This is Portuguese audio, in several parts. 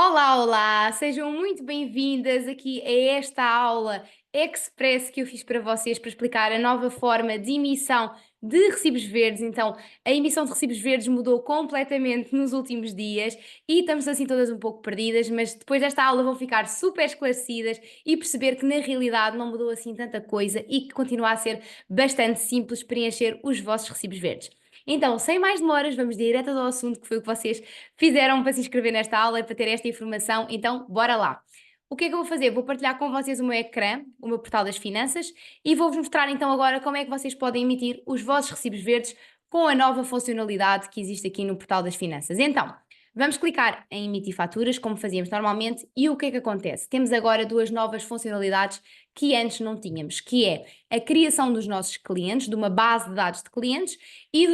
Olá, olá! Sejam muito bem-vindas aqui a esta aula express que eu fiz para vocês para explicar a nova forma de emissão de recibos verdes. Então, a emissão de recibos verdes mudou completamente nos últimos dias e estamos assim todas um pouco perdidas, mas depois desta aula vão ficar super esclarecidas e perceber que na realidade não mudou assim tanta coisa e que continua a ser bastante simples preencher os vossos recibos verdes. Então, sem mais demoras, vamos direto ao assunto, que foi o que vocês fizeram para se inscrever nesta aula e para ter esta informação, então bora lá. O que é que eu vou fazer? Vou partilhar com vocês o meu ecrã, o meu portal das finanças, e vou-vos mostrar então agora como é que vocês podem emitir os vossos recibos verdes com a nova funcionalidade que existe aqui no portal das finanças. Então, vamos clicar em emitir faturas, como fazíamos normalmente, e o que é que acontece? Temos agora duas novas funcionalidades que antes não tínhamos, que é a criação dos nossos clientes, de uma base de dados de clientes e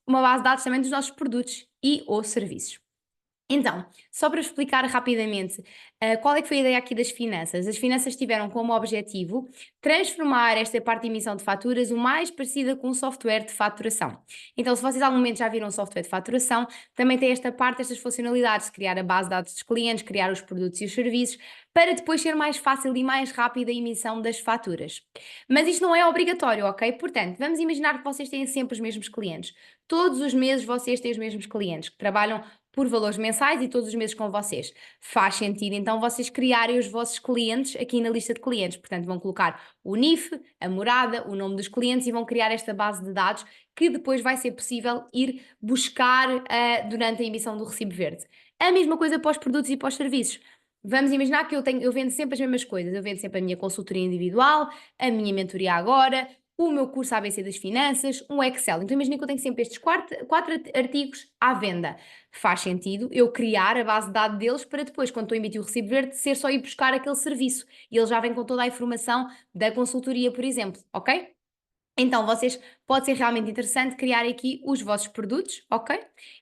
uma base de dados também dos nossos produtos e ou serviços. Então, só para explicar rapidamente, qual é que foi a ideia aqui das finanças? As finanças tiveram como objetivo transformar esta parte de emissão de faturas o mais parecida com um software de faturação. Então, se vocês algum momento já viram um software de faturação, também tem esta parte, estas funcionalidades, criar a base de dados dos clientes, criar os produtos e os serviços, para depois ser mais fácil e mais rápida a emissão das faturas. Mas isto não é obrigatório, ok? Portanto, vamos imaginar que vocês têm sempre os mesmos clientes. Todos os meses vocês têm os mesmos clientes que trabalham por valores mensais e todos os meses com vocês. Faz sentido então vocês criarem os vossos clientes aqui na lista de clientes. Portanto, vão colocar o NIF, a morada, o nome dos clientes e vão criar esta base de dados que depois vai ser possível ir buscar durante a emissão do recibo verde. A mesma coisa para os produtos e para os serviços. Vamos imaginar que eu vendo sempre as mesmas coisas. Eu vendo sempre a minha consultoria individual, a minha mentoria agora, o meu curso ABC das Finanças, um Excel. Então imagina que eu tenho sempre estes quatro artigos à venda. Faz sentido eu criar a base de dados deles para depois, quando estou a emitir o recibo verde, ser só ir buscar aquele serviço. E ele já vem com toda a informação da consultoria, por exemplo, ok? Então, pode ser realmente interessante criar aqui os vossos produtos, ok?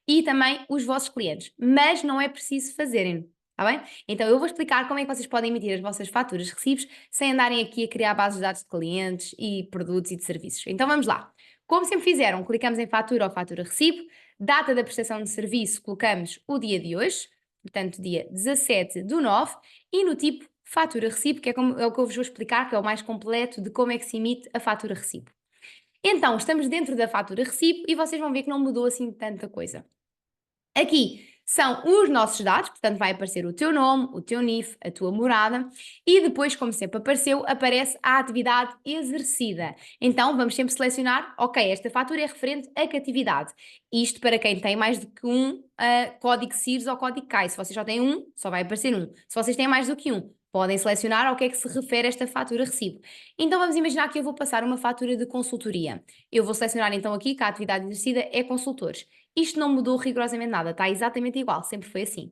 E também os vossos clientes, mas não é preciso fazerem, está bem? Então, eu vou explicar como é que vocês podem emitir as vossas faturas, recibos, sem andarem aqui a criar bases de dados de clientes e produtos e de serviços. Então, vamos lá. Como sempre fizeram, clicamos em fatura ou fatura recibo, data da prestação de serviço, colocamos o dia de hoje, portanto, dia 17/9, e no tipo fatura recibo, que é o que eu vos vou explicar, que é o mais completo de como é que se emite a fatura recibo. Então, estamos dentro da fatura recibo e vocês vão ver que não mudou assim tanta coisa. Aqui são os nossos dados, portanto vai aparecer o teu nome, o teu NIF, a tua morada e depois, como sempre apareceu, aparece a atividade exercida. Então vamos sempre selecionar, ok, esta fatura é referente a que atividade. Isto para quem tem mais do que um código CIRS ou código CAI. Se vocês só têm um, só vai aparecer um. Se vocês têm mais do que um, podem selecionar ao que é que se refere esta fatura recibo. Então vamos imaginar que eu vou passar uma fatura de consultoria. Eu vou selecionar então aqui que a atividade exercida é consultores. Isto não mudou rigorosamente nada, está exatamente igual, sempre foi assim.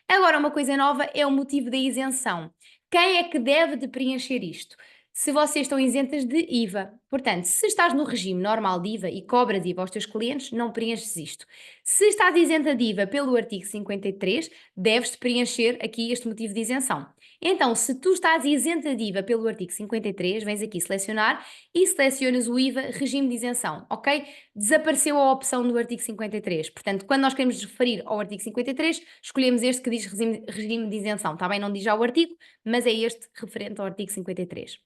Agora, uma coisa nova é o motivo da isenção. Quem é que deve de preencher isto? Se vocês estão isentas de IVA. Portanto, se estás no regime normal de IVA e cobras IVA aos teus clientes, não preenches isto. Se estás isenta de IVA pelo artigo 53, deves de preencher aqui este motivo de isenção. Então, se tu estás isenta de IVA pelo artigo 53, vens aqui selecionar e selecionas o IVA regime de isenção, ok? Desapareceu a opção do artigo 53. Portanto, quando nós queremos referir ao artigo 53, escolhemos este que diz regime de isenção. Está bem? Não diz já o artigo, mas é este referente ao artigo 53.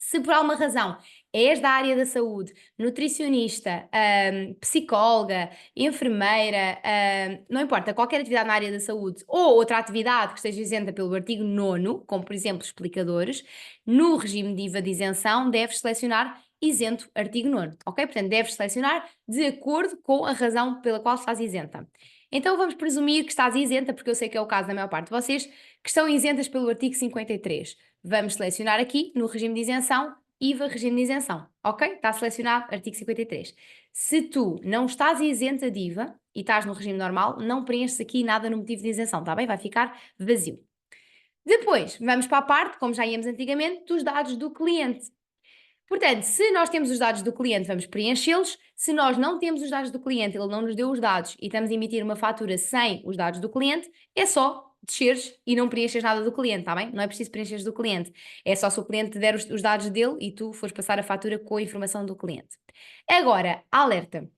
Se por alguma razão és da área da saúde, nutricionista, psicóloga, enfermeira, não importa, qualquer atividade na área da saúde ou outra atividade que esteja isenta pelo artigo 9º, como por exemplo explicadores, no regime de IVA de isenção deves selecionar isento artigo 9º, ok? Portanto, deves selecionar de acordo com a razão pela qual estás isenta. Então vamos presumir que estás isenta, porque eu sei que é o caso da maior parte de vocês, que estão isentas pelo artigo 53. Vamos selecionar aqui, no regime de isenção, IVA, regime de isenção, ok? Está selecionado, artigo 53. Se tu não estás isenta de IVA e estás no regime normal, não preenches aqui nada no motivo de isenção, está bem? Vai ficar vazio. Depois, vamos para a parte, como já íamos antigamente, dos dados do cliente. Portanto, se nós temos os dados do cliente, vamos preenchê-los. Se nós não temos os dados do cliente, ele não nos deu os dados e estamos a emitir uma fatura sem os dados do cliente, é só desceres e não preenches nada do cliente, está bem? Não é preciso preencheres do cliente. É só se o cliente te der os dados dele e tu fores passar a fatura com a informação do cliente. Agora, alerta.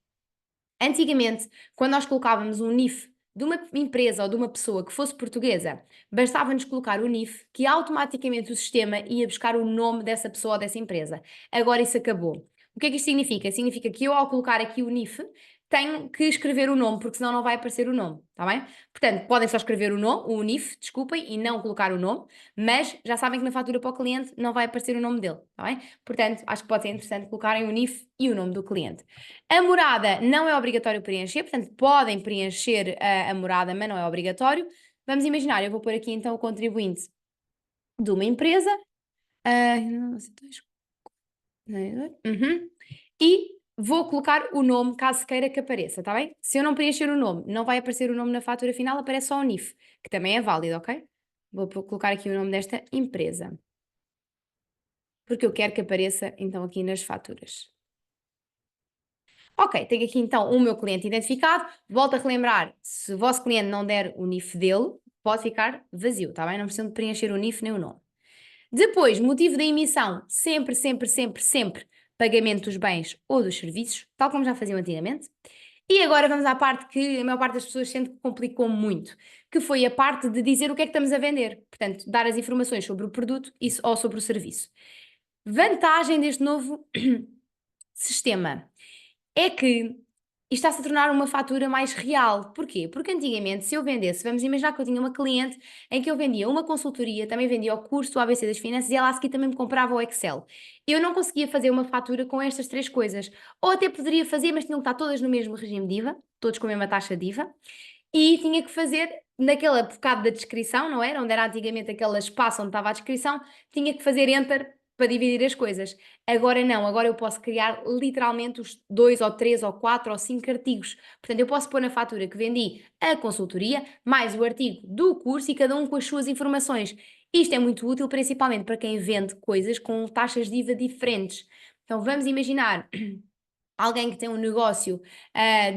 Antigamente, quando nós colocávamos um NIF de uma empresa ou de uma pessoa que fosse portuguesa, bastava-nos colocar o NIF, que automaticamente o sistema ia buscar o nome dessa pessoa ou dessa empresa. Agora isso acabou. O que é que isto significa? Significa que eu, ao colocar aqui o NIF, tenho que escrever o nome, porque senão não vai aparecer o nome, está bem? Portanto, podem só escrever o nome, o NIF, desculpem, e não colocar o nome, mas já sabem que na fatura para o cliente não vai aparecer o nome dele, está bem? Portanto, acho que pode ser interessante colocarem o NIF e o nome do cliente. A morada não é obrigatório preencher, portanto, podem preencher a morada, mas não é obrigatório. Vamos imaginar, eu vou pôr aqui então o contribuinte de uma empresa. Uhum. E vou colocar o nome, caso queira que apareça, está bem? Se eu não preencher o nome, não vai aparecer o nome na fatura final, aparece só o NIF, que também é válido, ok? Vou colocar aqui o nome desta empresa, porque eu quero que apareça então aqui nas faturas. Ok, tenho aqui então o meu cliente identificado. Volto a relembrar, se o vosso cliente não der o NIF dele, pode ficar vazio, está bem? Não precisam de preencher o NIF nem o nome. Depois, motivo da emissão, sempre, sempre, sempre, sempre pagamento dos bens ou dos serviços, tal como já faziam antigamente. E agora vamos à parte que a maior parte das pessoas sente que complicou muito, que foi a parte de dizer o que é que estamos a vender. Portanto, dar as informações sobre o produto ou sobre o serviço. Vantagem deste novo sistema é que isto está-se a tornar uma fatura mais real. Porquê? Porque antigamente, se eu vendesse, vamos imaginar que eu tinha uma cliente em que eu vendia uma consultoria, também vendia o curso do ABC das Finanças e ela a seguir também me comprava o Excel. Eu não conseguia fazer uma fatura com estas três coisas. Ou até poderia fazer, mas tinham que estar todas no mesmo regime de IVA, todos com a mesma taxa de IVA, e tinha que fazer naquela bocado da descrição, não era? Onde era antigamente aquele espaço onde estava a descrição, tinha que fazer Enter para dividir as coisas. Agora não, agora eu posso criar literalmente os 2 ou 3 ou 4 ou 5 artigos. Portanto, eu posso pôr na fatura que vendi a consultoria, mais o artigo do curso e cada um com as suas informações. Isto é muito útil principalmente para quem vende coisas com taxas de IVA diferentes. Então vamos imaginar alguém que tem um negócio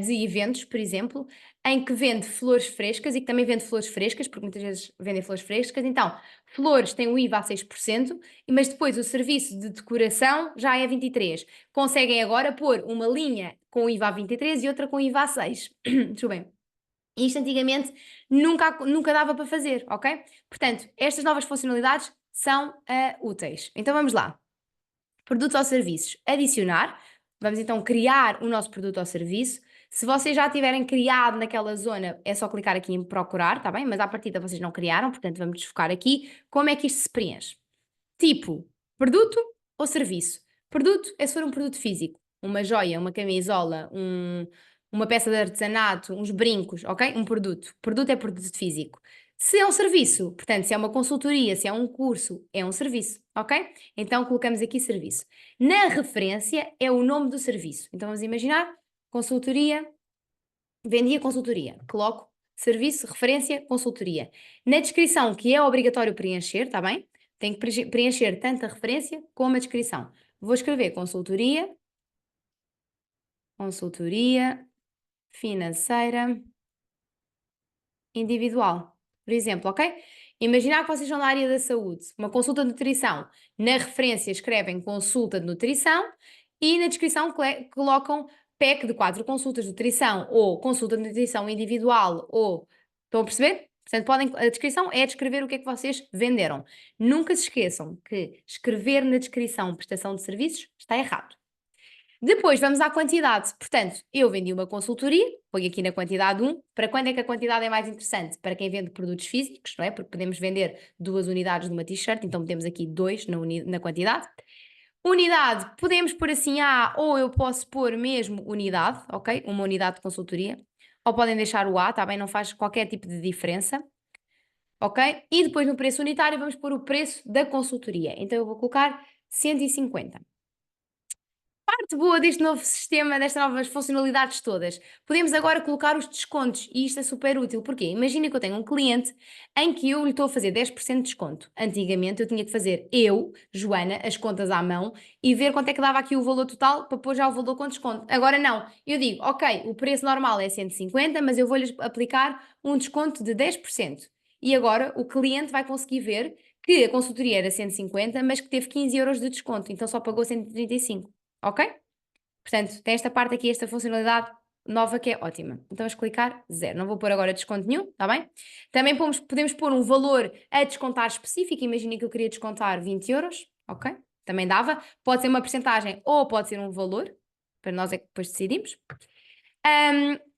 de eventos, por exemplo, em que vende flores frescas e que também vende flores frescas, porque muitas vezes vendem flores frescas, então, flores têm o IVA a 6%, mas depois o serviço de decoração já é 23%. Conseguem agora pôr uma linha com o IVA a 23% e outra com o IVA a 6%. Desculpem. Isto antigamente nunca dava para fazer, ok? Portanto, estas novas funcionalidades são úteis. Então vamos lá. Produtos ou serviços, adicionar. Vamos então criar o nosso produto ou serviço. Se vocês já tiverem criado naquela zona, é só clicar aqui em procurar, tá bem? Mas à partida vocês não criaram, portanto vamos desfocar aqui. Como é que isto se preenche? Tipo, produto ou serviço? Produto é se for um produto físico. Uma joia, uma camisola, uma peça de artesanato, uns brincos, ok? Um produto. Produto é produto físico. Se é um serviço, portanto, se é uma consultoria, se é um curso, é um serviço, ok? Então colocamos aqui serviço. Na referência é o nome do serviço. Então vamos imaginar, consultoria, vendia consultoria. Coloco serviço, referência, consultoria. Na descrição, que é obrigatório preencher, está bem? Tem que preencher tanto a referência como a descrição. Vou escrever consultoria financeira individual, por exemplo, ok? Imaginar que vocês vão na área da saúde, uma consulta de nutrição. Na referência escrevem consulta de nutrição e na descrição colocam PEC de 4 consultas de nutrição ou consulta de nutrição individual ou... Estão a perceber? Portanto, a descrição é descrever o que é que vocês venderam. Nunca se esqueçam que escrever na descrição prestação de serviços está errado. Depois vamos à quantidade. Portanto, eu vendi uma consultoria, ponho aqui na quantidade 1. Para quando é que a quantidade é mais interessante? Para quem vende produtos físicos, não é? Porque podemos vender 2 unidades de uma t-shirt, então temos aqui 2 na quantidade. Unidade, podemos pôr assim A, ou eu posso pôr mesmo unidade, ok? Uma unidade de consultoria. Ou podem deixar o A, tá bem? Não faz qualquer tipo de diferença. Ok? E depois no preço unitário vamos pôr o preço da consultoria. Então eu vou colocar 150. Parte boa deste novo sistema, destas novas funcionalidades todas, podemos agora colocar os descontos e isto é super útil. Porquê? Imagina que eu tenho um cliente em que eu lhe estou a fazer 10% de desconto. Antigamente eu tinha que fazer eu, Joana, as contas à mão e ver quanto é que dava aqui o valor total para pôr já o valor com desconto. Agora não, eu digo, ok, o preço normal é 150, mas eu vou-lhes aplicar um desconto de 10%. E agora o cliente vai conseguir ver que a consultoria era 150, mas que teve 15 euros de desconto, então só pagou 135. Ok? Portanto, tem esta parte aqui, esta funcionalidade nova que é ótima. Então vamos clicar 0. Não vou pôr agora desconto nenhum, está bem? Também podemos pôr um valor a descontar específico. Imagina que eu queria descontar 20 euros, ok? Também dava. Pode ser uma percentagem ou pode ser um valor. Para nós é que depois decidimos.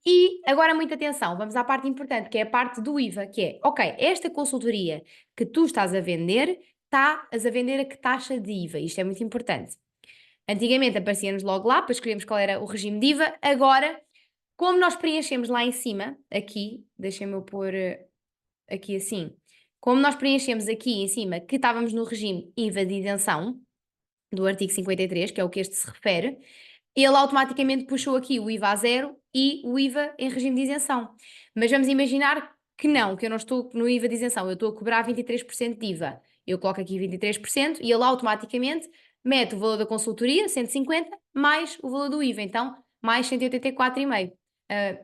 E agora muita atenção, vamos à parte importante, que é a parte do IVA, que é, ok, esta consultoria que tu estás a vender, estás a vender a que taxa de IVA? Isto é muito importante. Antigamente aparecia-nos logo lá, para escolhermos qual era o regime de IVA. Agora, como nós preenchemos lá em cima, aqui, deixem-me eu pôr aqui assim, como nós preenchemos aqui em cima que estávamos no regime IVA de isenção, do artigo 53, que é o que este se refere, ele automaticamente puxou aqui o IVA a zero e o IVA em regime de isenção. Mas vamos imaginar que não, que eu não estou no IVA de isenção, eu estou a cobrar 23% de IVA. Eu coloco aqui 23% e ele automaticamente mete o valor da consultoria, 150, mais o valor do IVA, então mais 184,5.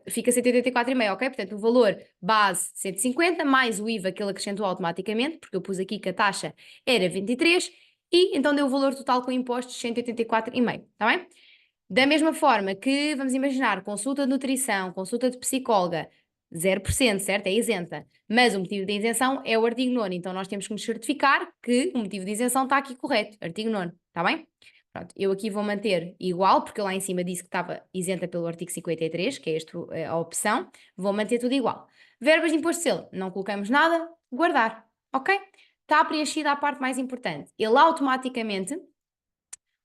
Fica 184,5, ok? Portanto, o valor base 150, mais o IVA que ele acrescentou automaticamente, porque eu pus aqui que a taxa era 23, e então deu o valor total com impostos 184,5, está bem? Da mesma forma que, vamos imaginar, consulta de nutrição, consulta de psicóloga, 0%, certo? É isenta. Mas o motivo de isenção é o artigo 9º, então nós temos que nos certificar que o motivo de isenção está aqui correto, artigo 9º, está bem? Pronto, eu aqui vou manter igual, porque lá em cima disse que estava isenta pelo artigo 53, que é esta a opção, vou manter tudo igual. Verbas de imposto de selo, não colocamos nada, guardar, ok? Está preenchida a parte mais importante. Ele automaticamente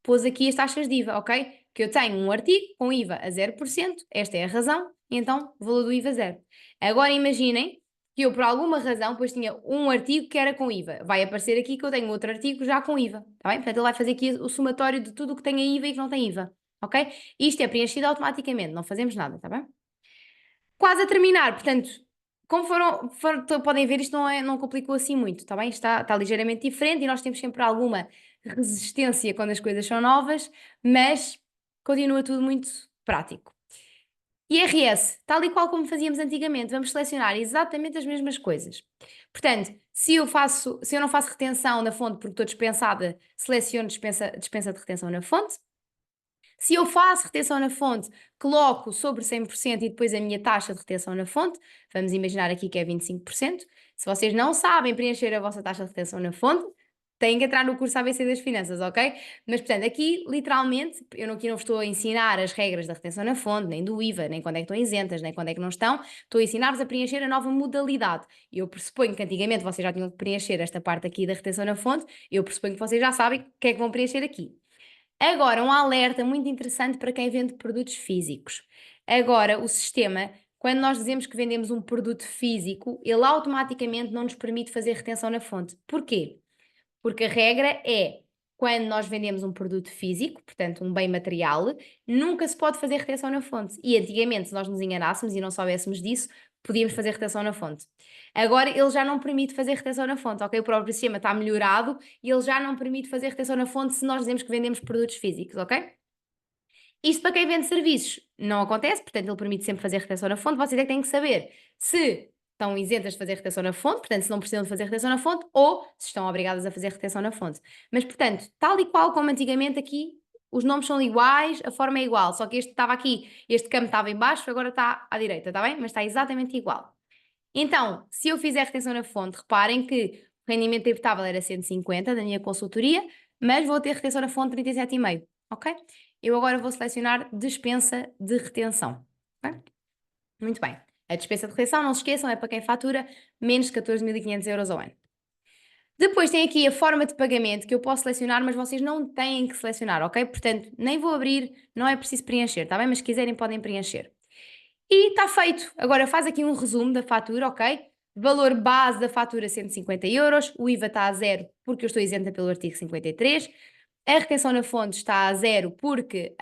pôs aqui as taxas de IVA, ok? Que eu tenho um artigo com IVA a 0%, esta é a razão, e então o valor do IVA zero. Agora imaginem que eu, por alguma razão, depois tinha um artigo que era com IVA. Vai aparecer aqui que eu tenho outro artigo já com IVA, tá bem? Portanto, ele vai fazer aqui o somatório de tudo o que tem IVA e que não tem IVA, ok? Isto é preenchido automaticamente, não fazemos nada, tá bem? Quase a terminar, portanto, como podem ver, isto não complicou assim muito, está bem? Está ligeiramente diferente e nós temos sempre alguma resistência quando as coisas são novas, mas continua tudo muito prático. IRS, tal e qual como fazíamos antigamente, vamos selecionar exatamente as mesmas coisas. Portanto, se eu não faço retenção na fonte porque estou dispensada, seleciono dispensa de retenção na fonte. Se eu faço retenção na fonte, coloco sobre 100% e depois a minha taxa de retenção na fonte, vamos imaginar aqui que é 25%. Se vocês não sabem preencher a vossa taxa de retenção na fonte, têm que entrar no curso ABC das Finanças, ok? Mas, portanto, aqui, literalmente, eu aqui não estou a ensinar as regras da retenção na fonte, nem do IVA, nem quando é que estão isentas, nem quando é que não estão. Estou a ensinar-vos a preencher a nova modalidade. Eu pressuponho que antigamente vocês já tinham que preencher esta parte aqui da retenção na fonte, eu pressuponho que vocês já sabem o que é que vão preencher aqui. Agora, um alerta muito interessante para quem vende produtos físicos. Agora, o sistema, quando nós dizemos que vendemos um produto físico, ele automaticamente não nos permite fazer retenção na fonte. Porquê? Porque a regra é, quando nós vendemos um produto físico, portanto um bem material, nunca se pode fazer retenção na fonte. E antigamente, se nós nos enganássemos e não soubéssemos disso, podíamos fazer retenção na fonte. Agora ele já não permite fazer retenção na fonte, ok? O próprio sistema está melhorado e ele já não permite fazer retenção na fonte se nós dizemos que vendemos produtos físicos, ok? Isto para quem vende serviços não acontece, portanto ele permite sempre fazer retenção na fonte. Vocês é que têm que saber se estão isentas de fazer retenção na fonte, portanto se não precisam de fazer retenção na fonte, ou se estão obrigadas a fazer retenção na fonte. Mas, portanto, tal e qual como antigamente aqui, os nomes são iguais, a forma é igual, só que este estava aqui, este campo estava em baixo, agora está à direita, está bem? Mas está exatamente igual. Então, se eu fizer retenção na fonte, reparem que o rendimento tributável era 150 da minha consultoria, mas vou ter retenção na fonte 37,5, ok? Eu agora vou selecionar dispensa de retenção, ok? Muito bem. A dispensa de retenção, não se esqueçam, é para quem fatura menos de 14.500 euros ao ano. Depois tem aqui a forma de pagamento que eu posso selecionar, mas vocês não têm que selecionar, ok? Portanto, nem vou abrir, não é preciso preencher, tá bem? Mas se quiserem podem preencher. E está feito. Agora faz aqui um resumo da fatura, ok? Valor base da fatura 150 euros, o IVA está a zero porque eu estou isenta pelo artigo 53, a retenção na fonte está a zero porque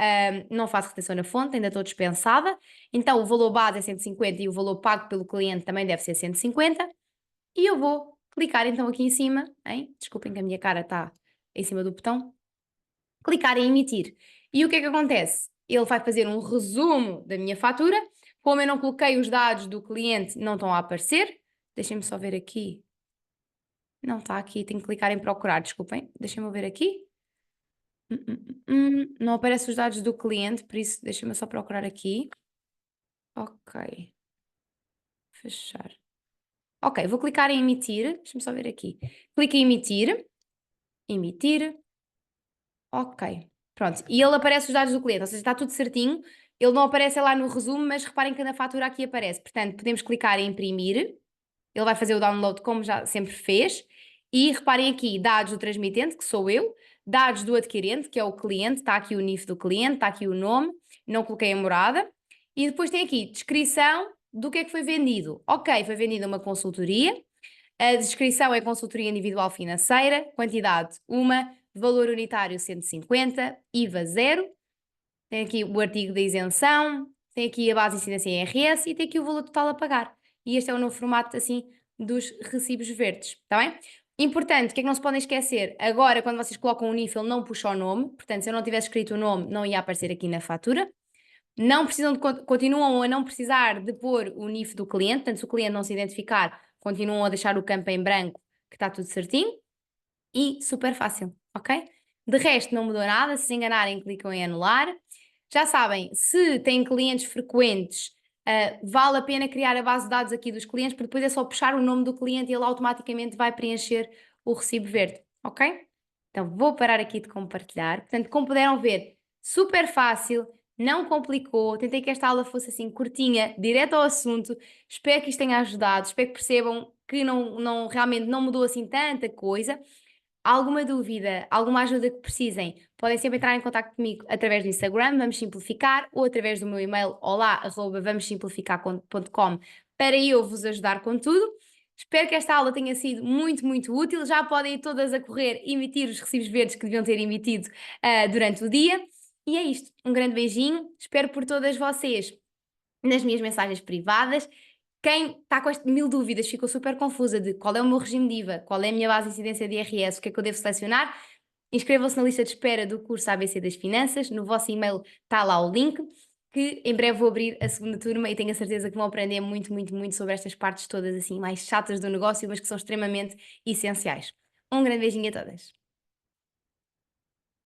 não faço retenção na fonte, ainda estou dispensada, então o valor base é 150 e o valor pago pelo cliente também deve ser 150, e eu vou clicar então aqui em cima, hein? Desculpem que a minha cara está em cima do botão, clicar em emitir. E o que é que acontece? Ele vai fazer um resumo da minha fatura. Como eu não coloquei os dados do cliente, não estão a aparecer. Deixem-me só ver aqui. Não está aqui, tenho que clicar em procurar, desculpem. Deixem-me ver aqui. Não aparecem os dados do cliente, por isso deixem-me só procurar aqui. Ok. Fechar. Ok, vou clicar em emitir. Deixa-me só ver aqui. Clica em emitir. Emitir. Ok. Pronto. E ele aparece os dados do cliente, ou seja, está tudo certinho. Ele não aparece lá no resumo, mas reparem que na fatura aqui aparece. Portanto, podemos clicar em imprimir. Ele vai fazer o download como já sempre fez. E reparem aqui, dados do transmitente, que sou eu, dados do adquirente, que é o cliente, está aqui o NIF do cliente, está aqui o nome, não coloquei a morada. E depois tem aqui descrição do que é que foi vendido. Ok, foi vendida uma consultoria. A descrição é consultoria individual financeira, quantidade uma, valor unitário 150, IVA 0. Tem aqui o artigo da isenção, tem aqui a base de incidência em IRS e tem aqui o valor total a pagar. E este é o novo formato, assim, dos recibos verdes, está bem? Importante, o que é que não se podem esquecer? Agora, quando vocês colocam o NIF, ele não puxa o nome, portanto, se eu não tivesse escrito o nome, não ia aparecer aqui na fatura. Não precisam de, continuam a não precisar de pôr o NIF do cliente, portanto, se o cliente não se identificar, continuam a deixar o campo em branco, que está tudo certinho. E super fácil, ok? De resto, não mudou nada. Se enganarem, clicam em anular. Já sabem, se têm clientes frequentes, vale a pena criar a base de dados aqui dos clientes, porque depois é só puxar o nome do cliente e ele automaticamente vai preencher o recibo verde, ok? Então vou parar aqui de compartilhar. Portanto, como puderam ver, super fácil, não complicou. Tentei que esta aula fosse assim curtinha, direto ao assunto. Espero que isto tenha ajudado, espero que percebam que realmente não mudou assim tanta coisa. Alguma dúvida, alguma ajuda que precisem, podem sempre entrar em contato comigo através do Instagram, Vamos Simplificar, ou através do meu e-mail olá@vamossimplificar.com para eu vos ajudar com tudo. Espero que esta aula tenha sido muito, muito útil. Já podem ir todas a correr emitir os recibos verdes que deviam ter emitido durante o dia. E é isto. Um grande beijinho. Espero por todas vocês nas minhas mensagens privadas. Quem está com 1000 dúvidas, ficou super confusa de qual é o meu regime de IVA, qual é a minha base de incidência de IRS, o que é que eu devo selecionar, inscrevam-se na lista de espera do curso ABC das Finanças. No vosso e-mail está lá o link, que em breve vou abrir a segunda turma e tenho a certeza que vão aprender muito, muito, muito sobre estas partes todas assim mais chatas do negócio, mas que são extremamente essenciais. Um grande beijinho a todas.